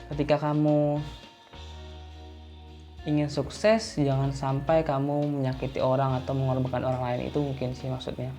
Ketika kamu ingin sukses, jangan sampai kamu menyakiti orang atau mengorbankan orang lain. Itu mungkin sih maksudnya.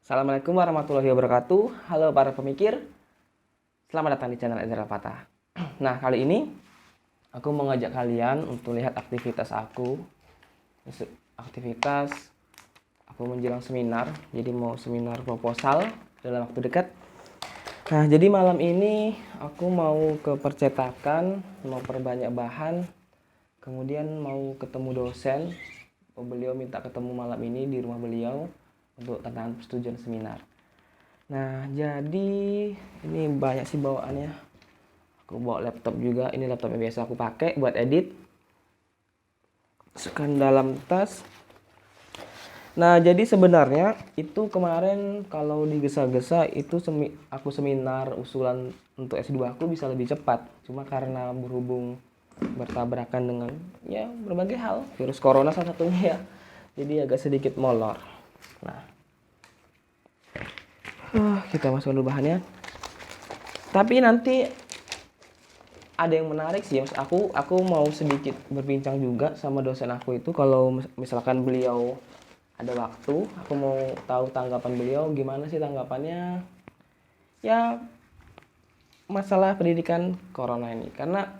Assalamualaikum warahmatullahi wabarakatuh. Halo para pemikir, selamat datang di channel Ezra Patah. Nah, kali ini aku mengajak kalian untuk lihat aktivitas aku. Aktivitas aku menjelang seminar, jadi mau seminar proposal dalam waktu dekat. Nah, jadi malam ini aku mau ke percetakan, mau perbanyak bahan, kemudian mau ketemu dosen. Beliau minta ketemu malam ini di rumah beliau untuk tantangan persetujuan seminar. Nah, jadi ini banyak sih bawaannya. Aku bawa laptop juga. Ini laptop yang biasa aku pakai buat edit. Masukkan dalam tas. Nah, jadi sebenarnya itu kemarin kalau digesa-gesa itu aku seminar usulan untuk S2 aku bisa lebih cepat. Cuma karena berhubung bertabrakan dengan ya berbagai hal, virus corona salah satunya ya. Jadi agak sedikit molor. Nah, kita masukkan dulu bahannya. Tapi nanti ada yang menarik sih, aku mau sedikit berbincang juga sama dosen aku itu. Kalau misalkan beliau ada waktu, aku mau tahu tanggapan beliau, gimana sih tanggapannya ya masalah pendidikan corona ini. Karena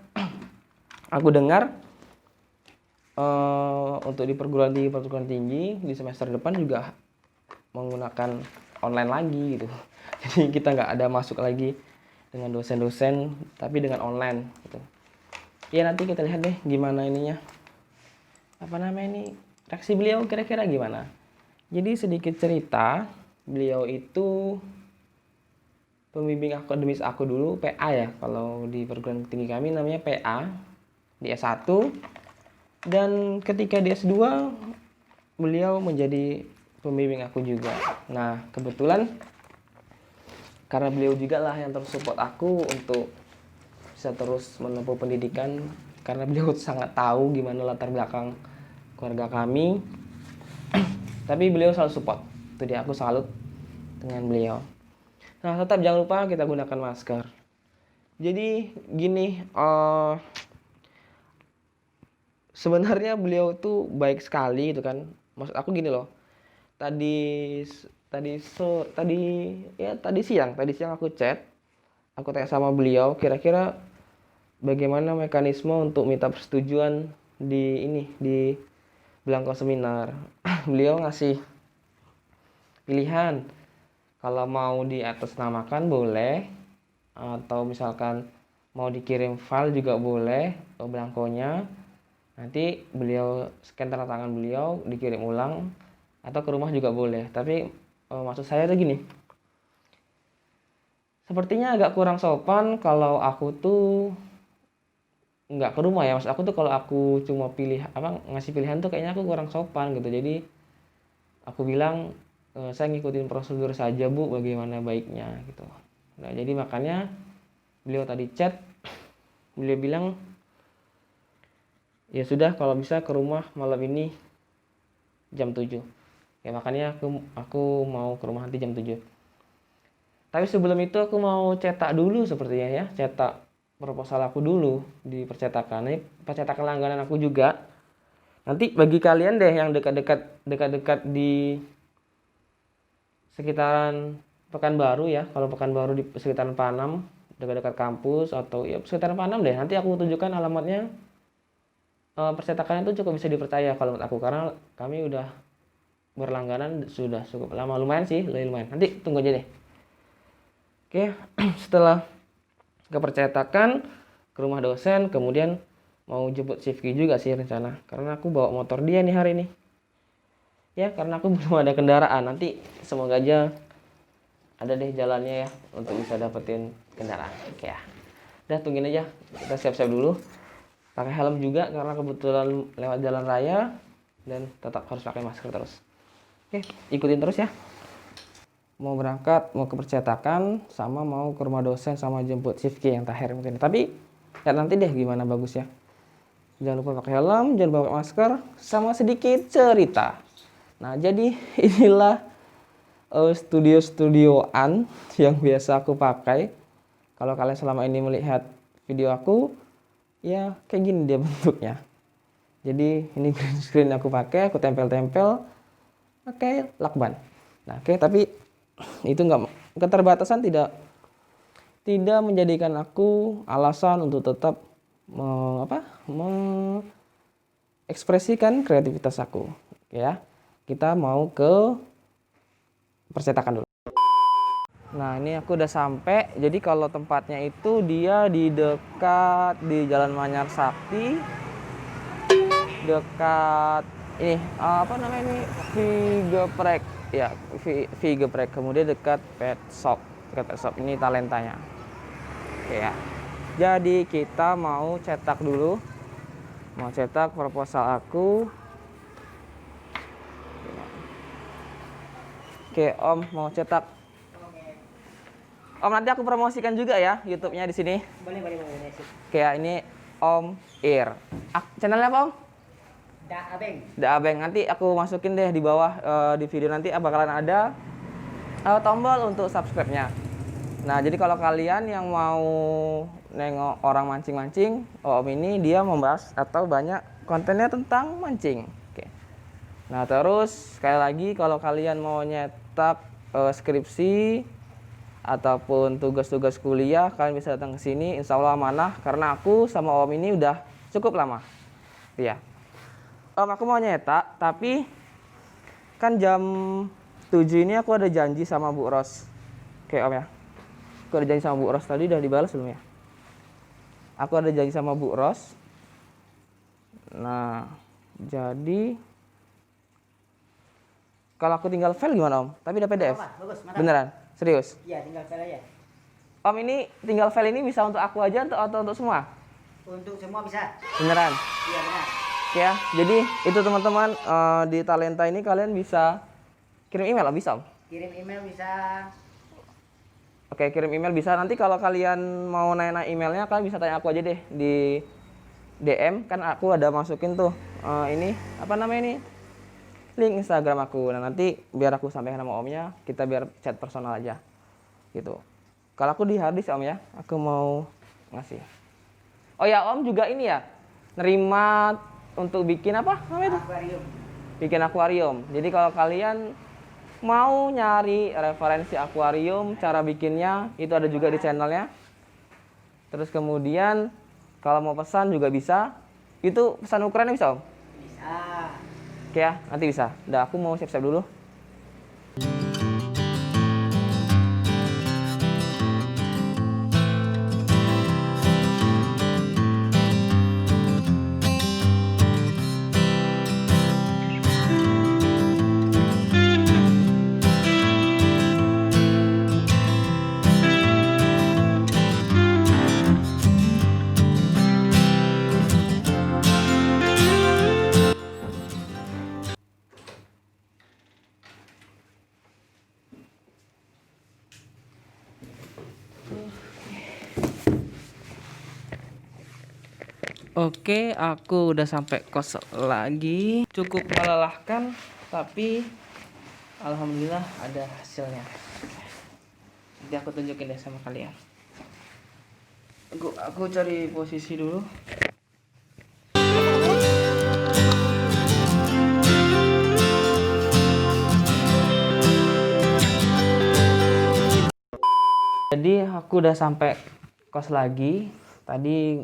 aku dengar untuk di perguruan tinggi di semester depan juga menggunakan online lagi gitu. Jadi kita nggak ada masuk lagi dengan dosen-dosen, tapi dengan online gitu. Ya nanti kita lihat deh gimana ininya. Apa namanya ini? Reaksi beliau kira-kira gimana? Jadi sedikit cerita, beliau itu pembimbing akademis aku dulu, PA ya. Kalau di perguruan tinggi kami namanya PA di S1. Dan ketika di S2 beliau menjadi pembimbing aku juga. Nah, kebetulan karena beliau juga lah yang terus support aku untuk bisa terus menempuh pendidikan, karena beliau sangat tahu gimana latar belakang keluarga kami. Tapi beliau selalu support. Itu dia, aku salut dengan beliau. Nah, tetap jangan lupa kita gunakan masker. Jadi gini, sebenarnya beliau tuh baik sekali gitu kan. Maksud aku gini loh. Tadi siang aku chat, aku tanya sama beliau kira-kira bagaimana mekanisme untuk minta persetujuan di belangko seminar. Beliau ngasih pilihan, kalau mau di atas namakan boleh, atau misalkan mau dikirim file juga boleh belangkonya. Nanti beliau scan tanda tangan beliau, dikirim ulang, atau ke rumah juga boleh. Tapi maksud saya tuh gini, sepertinya agak kurang sopan kalau aku tuh nggak ke rumah ya. Maksud aku tuh kalau aku cuma ngasih pilihan tuh kayaknya aku kurang sopan gitu. Jadi aku bilang saya ngikutin prosedur saja Bu, bagaimana baiknya gitu. Nah, jadi makanya beliau tadi chat, beliau bilang ya sudah kalau bisa ke rumah malam ini jam 7. Ya makanya aku mau ke rumah nanti jam 7. Tapi sebelum itu aku mau cetak dulu sepertinya ya, cetak proposal aku dulu di percetakan. Ini percetakan langganan aku juga. Nanti bagi kalian deh yang dekat-dekat di sekitaran Pekanbaru ya, kalau Pekanbaru di sekitaran Panam, dekat-dekat kampus atau ya sekitaran Panam deh. Nanti aku tunjukkan alamatnya. Percetakannya itu cukup bisa dipercaya kalau menurut aku, karena kami udah berlangganan sudah cukup lama, lumayan sih, lumayan. Nanti tunggu aja deh. Oke, setelah ke percetakan, ke rumah dosen, kemudian mau jemput Sifki juga sih rencana, karena aku bawa motor dia nih hari ini. Ya, karena aku belum ada kendaraan. Nanti semoga aja ada deh jalannya ya untuk bisa dapetin kendaraan. Oke ya. Udah tungguin aja, kita siap-siap dulu. Pakai helm juga karena kebetulan lewat jalan raya. dan tetap harus pakai masker terus. Oke, ikutin terus ya. Mau berangkat, mau ke percetakan, sama mau ke rumah dosen, sama jemput Sifki yang terakhir mungkin. Tapi lihat nanti deh gimana bagusnya. Jangan lupa pakai helm, jangan lupa pakai masker, sama sedikit cerita. Nah, jadi inilah studio-studioan yang biasa aku pakai. Kalau kalian selama ini melihat video aku, ya kayak gini dia bentuknya. Jadi ini green screen aku pakai, aku tempel-tempel pakai lakban. Nah, oke, tapi itu enggak, keterbatasan tidak menjadikan aku alasan untuk tetap mengekspresikan kreativitas aku. Oke ya. Kita mau ke percetakan dulu. Nah, ini aku udah sampai. Jadi kalau tempatnya itu dia di dekat di Jalan Manyar Sakti. Dekat ini apa namanya ini? Vigeprek. Ya, Vigeprek. Kemudian dekat pet shop. Dekat pet shop ini Talentanya. Oke ya. Jadi kita mau cetak dulu. Mau cetak proposal aku. Oke, Om mau cetak. Om, nanti aku promosikan juga ya YouTube-nya di sini. Boleh. Oke ya, ini Om Ir. Channelnya apa, Om? Da Abeng. Nanti aku masukin deh di bawah di video nanti bakalan ada tombol untuk subscribe-nya. Nah, jadi kalau kalian yang mau nengok orang mancing-mancing, Om ini dia membahas atau banyak kontennya tentang mancing. Oke. Nah, terus sekali lagi kalau kalian mau nyetak skripsi ataupun tugas-tugas kuliah, kalian bisa datang ke sini. Insya Allah amanah karena aku sama Om ini udah cukup lama. Iya. Om, aku mau nyetak, tapi kan jam 7 ini aku ada janji sama Bu Ros. Oke, Om ya. Aku ada janji sama Bu Ros, tadi udah dibalas belum ya? Aku ada janji sama Bu Ros. Nah, jadi kalau aku tinggal file gimana, Om? Tapi ada PDF. Bagus, Beneran? Serius? Iya, tinggal file aja. Om, ini tinggal file ini bisa untuk aku aja atau untuk semua? Untuk semua bisa. Beneran? Iya, benar. Ya, jadi itu teman-teman di Talenta ini kalian bisa kirim email, bisa, Om? Kirim email bisa. Oke, kirim email bisa. Nanti kalau kalian mau nanya emailnya, kalian bisa tanya aku aja deh di DM. Kan aku ada masukin tuh ini apa namanya ini, link Instagram aku. Nah, nanti biar aku sampaikan sama Omnya, kita biar chat personal aja gitu. Kalau aku di harddisk, Om ya, aku mau ngasih. Oh ya, Om juga ini ya, nerima untuk bikin apa namanya itu? Akuarium. Bikin akuarium. Jadi kalau kalian mau nyari referensi akuarium, cara bikinnya itu ada juga di channelnya. Terus kemudian kalau mau pesan juga bisa. Itu pesan ukurannya bisa, Om? Bisa. Oke ya, nanti bisa. Udah, aku mau siap-siap dulu. Oke, aku udah sampai kos lagi. Cukup melelahkan, tapi alhamdulillah ada hasilnya. Nanti aku tunjukin deh sama kalian. Aku cari posisi dulu. Jadi aku udah sampai kos lagi. Tadi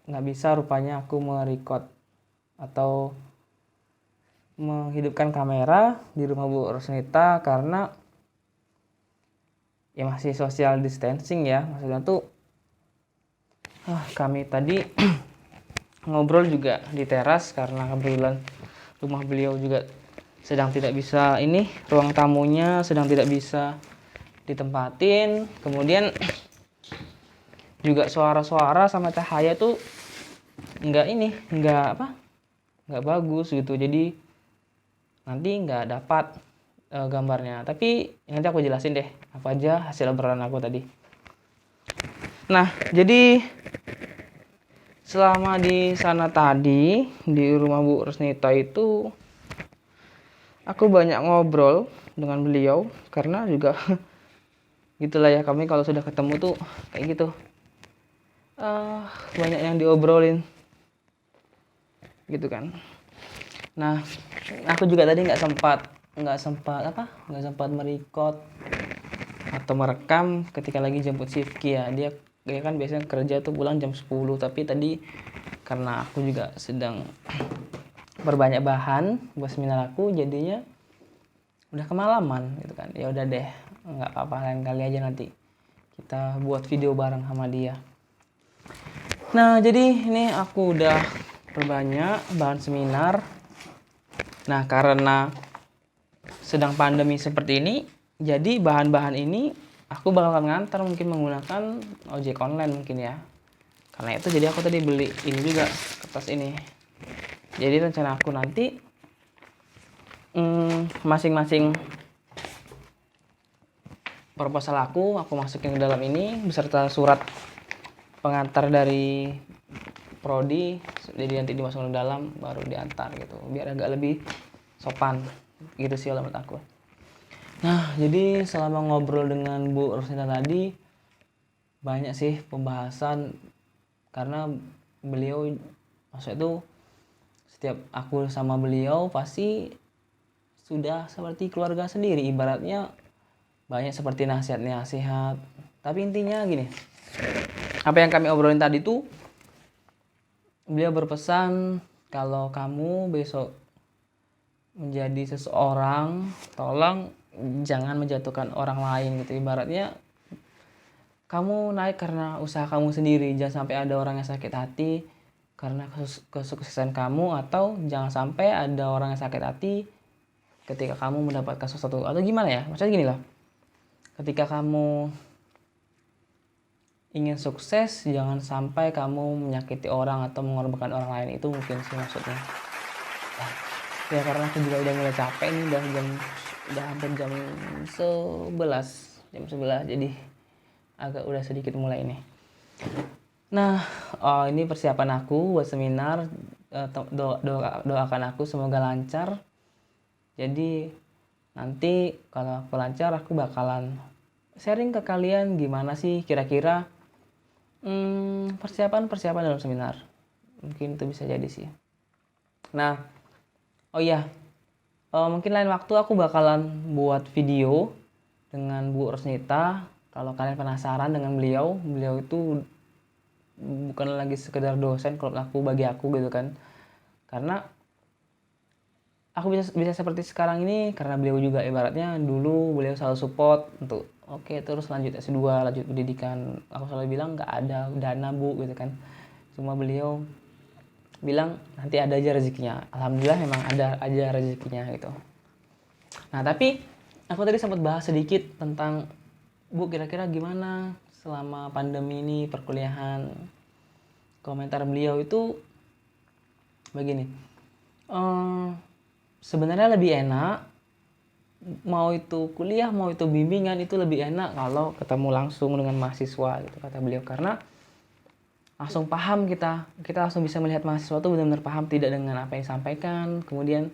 nggak bisa rupanya aku merecord atau menghidupkan kamera di rumah Bu Rosnita karena ya masih social distancing ya. Maksudnya tuh kami tadi ngobrol juga di teras karena kebetulan rumah beliau juga sedang tidak bisa ruang tamunya sedang tidak bisa ditempatin. Kemudian juga suara-suara sama cahaya tuh nggak nggak bagus gitu, jadi nanti nggak dapat gambarnya. Tapi nanti aku jelasin deh apa aja hasil obrolan aku tadi. Nah, jadi selama di sana tadi di rumah Bu Rusnita itu aku banyak ngobrol dengan beliau karena juga gitulah ya, kami kalau sudah ketemu tuh kayak gitu, banyak yang diobrolin gitu kan. Nah, aku juga tadi nggak sempat merecord atau merekam ketika lagi jemput Sifki ya. Dia kan biasanya kerja tuh pulang jam 10, tapi tadi karena aku juga sedang berbanyak bahan buat seminar aku, jadinya udah kemalaman gitu kan. Ya udah deh, nggak apa-apa, lain kali aja nanti kita buat video bareng sama dia. Nah, jadi ini aku udah perbanyak bahan seminar. Nah, karena sedang pandemi seperti ini, jadi bahan-bahan ini aku bakal ngantar mungkin menggunakan ojek online mungkin ya. Karena itu jadi aku tadi beli ini juga, kertas ini. Jadi rencana aku nanti masing-masing proposal aku masukin ke dalam ini beserta surat pengantar dari prodi, jadi nanti dimasukin ke dalam baru diantar gitu, biar agak lebih sopan gitu sih menurut aku. Nah, jadi selama ngobrol dengan Bu Rusnita tadi banyak sih pembahasan, karena beliau maksudnya itu setiap aku sama beliau pasti sudah seperti keluarga sendiri, ibaratnya banyak seperti nasihat-nasihat. Tapi intinya gini, apa yang kami obrolin tadi tuh, beliau berpesan kalau kamu besok menjadi seseorang, tolong jangan menjatuhkan orang lain gitu. Ibaratnya kamu naik karena usaha kamu sendiri, jangan sampai ada orang yang sakit hati karena kesuksesan kamu, atau jangan sampai ada orang yang sakit hati ketika kamu mendapatkan sesuatu. Atau gimana ya, maksudnya gini lah, ketika kamu ingin sukses, jangan sampai kamu menyakiti orang atau mengorbankan orang lain. Itu mungkin sih maksudnya. Ya karena aku juga udah mulai capek nih, udah hampir jam 11, jadi agak udah sedikit mulai ini. Nah, ini persiapan aku buat seminar. Doakan aku semoga lancar. Jadi nanti kalau aku lancar, aku bakalan sharing ke kalian gimana sih kira-kira persiapan dalam seminar. Mungkin itu bisa jadi sih. Nah, oh iya, mungkin lain waktu aku bakalan buat video dengan Bu Rusnita. Kalau kalian penasaran dengan beliau itu bukan lagi sekedar dosen kalau bagi aku gitu kan. Karena aku bisa seperti sekarang ini karena beliau juga, ibaratnya dulu beliau selalu support untuk oke, terus lanjut S2, lanjut pendidikan. Aku selalu bilang nggak ada dana Bu gitu kan. Cuma beliau bilang nanti ada aja rezekinya. Alhamdulillah memang ada aja rezekinya gitu. Nah, tapi aku tadi sempat bahas sedikit tentang Bu kira-kira gimana selama pandemi ini perkuliahan. Komentar beliau itu begini, sebenarnya lebih enak, mau itu kuliah mau itu bimbingan, itu lebih enak kalau ketemu langsung dengan mahasiswa gitu, kata beliau. Karena langsung paham kita langsung bisa melihat mahasiswa itu benar-benar paham tidak dengan apa yang disampaikan. Kemudian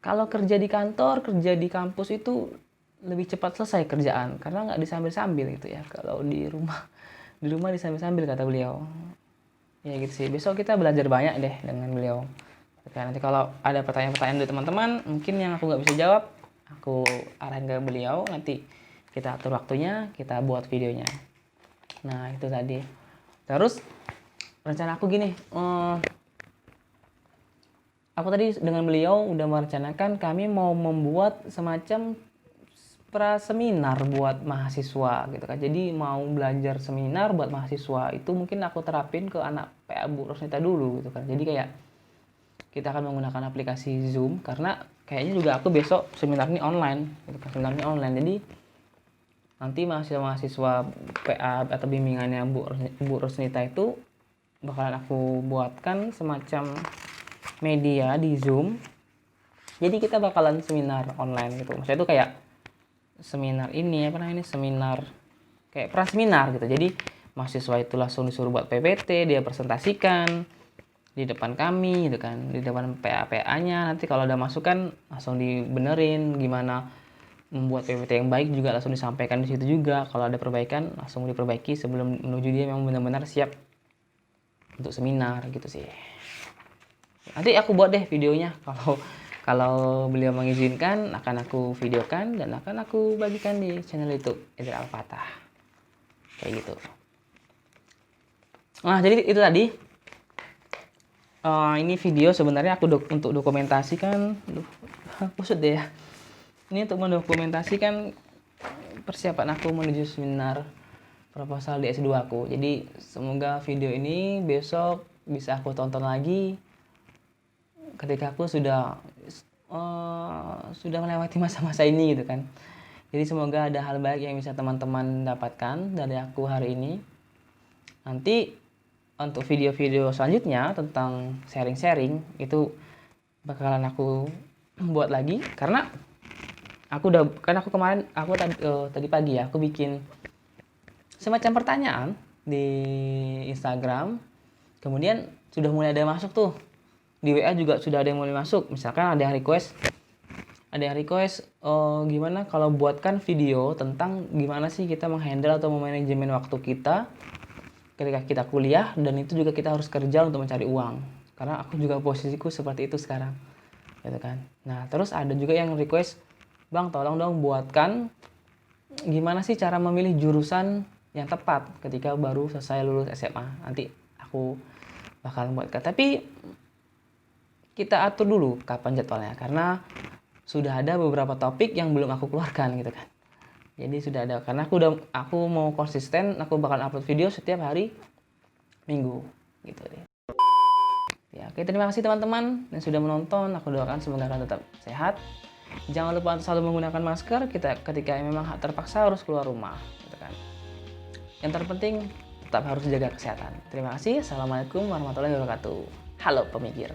kalau kerja di kantor, kerja di kampus itu lebih cepat selesai kerjaan karena nggak disambil-sambil gitu ya. Kalau di rumah disambil-sambil, kata beliau. Ya gitu sih, besok kita belajar banyak deh dengan beliau. Oke, nanti kalau ada pertanyaan-pertanyaan dari teman-teman mungkin yang aku nggak bisa jawab, aku arahin ke beliau, nanti kita atur waktunya, kita buat videonya. Nah, itu tadi. Terus rencana aku gini, aku tadi dengan beliau udah merencanakan kami mau membuat semacam praseminar buat mahasiswa gitu kan. Jadi mau belajar seminar buat mahasiswa itu mungkin aku terapin ke anak PA Bu Rusnita dulu gitu kan. Jadi kayak kita akan menggunakan aplikasi Zoom karena kayaknya juga aku besok seminar ini online gitu kan. Seminarnya online. Jadi nanti mahasiswa PA atau bimbingannya Bu Rusnita itu bakalan aku buatkan semacam media di Zoom. Jadi kita bakalan seminar online gitu. Maksudnya itu kayak seminar ini apa namanya, seminar kayak praseminar gitu. Jadi mahasiswa itu langsung disuruh buat PPT, dia presentasikan di depan kami gitu kan, di depan PA-PA-nya. Nanti kalau ada masukan langsung dibenerin, gimana membuat PPT yang baik juga langsung disampaikan di situ juga. Kalau ada perbaikan langsung diperbaiki sebelum menuju dia memang benar-benar siap untuk seminar gitu sih. Nanti aku buat deh videonya, kalau beliau mengizinkan akan aku videokan dan akan aku bagikan di channel YouTube Idris Al-Fatah. Kayak gitu. Nah, jadi itu tadi. Ini video sebenarnya aku untuk dokumentasikan. Maksud deh ya. Ini untuk mendokumentasikan persiapan aku menuju seminar proposal di S2 aku. Jadi semoga video ini besok bisa aku tonton lagi ketika aku sudah melewati masa-masa ini gitu kan. Jadi semoga ada hal baik yang bisa teman-teman dapatkan dari aku hari ini. Nanti untuk video-video selanjutnya tentang sharing-sharing itu bakalan aku buat lagi, karena aku kemarin tadi pagi ya aku bikin semacam pertanyaan di Instagram, kemudian sudah mulai ada yang masuk tuh. Di WA juga sudah ada yang mulai masuk. Misalkan ada yang request gimana kalau buatkan video tentang gimana sih kita menghandle atau memanajemen waktu kita ketika kita kuliah, dan itu juga kita harus kerja untuk mencari uang. Karena aku juga posisiku seperti itu sekarang, gitu kan. Nah, terus ada juga yang request, "Bang, tolong dong buatkan gimana sih cara memilih jurusan yang tepat ketika baru selesai lulus SMA." Nanti aku bakal buatkan. Tapi kita atur dulu kapan jadwalnya, karena sudah ada beberapa topik yang belum aku keluarkan gitu kan. Jadi sudah ada, karena aku mau konsisten, aku bakal upload video setiap hari Minggu gitu deh. Ya, oke, terima kasih teman-teman yang sudah menonton. Aku doakan semoga kalian tetap sehat. Jangan lupa untuk selalu menggunakan masker ketika memang terpaksa harus keluar rumah gitu kan. Yang terpenting tetap harus jaga kesehatan. Terima kasih. Assalamualaikum warahmatullahi wabarakatuh. Halo pemikir.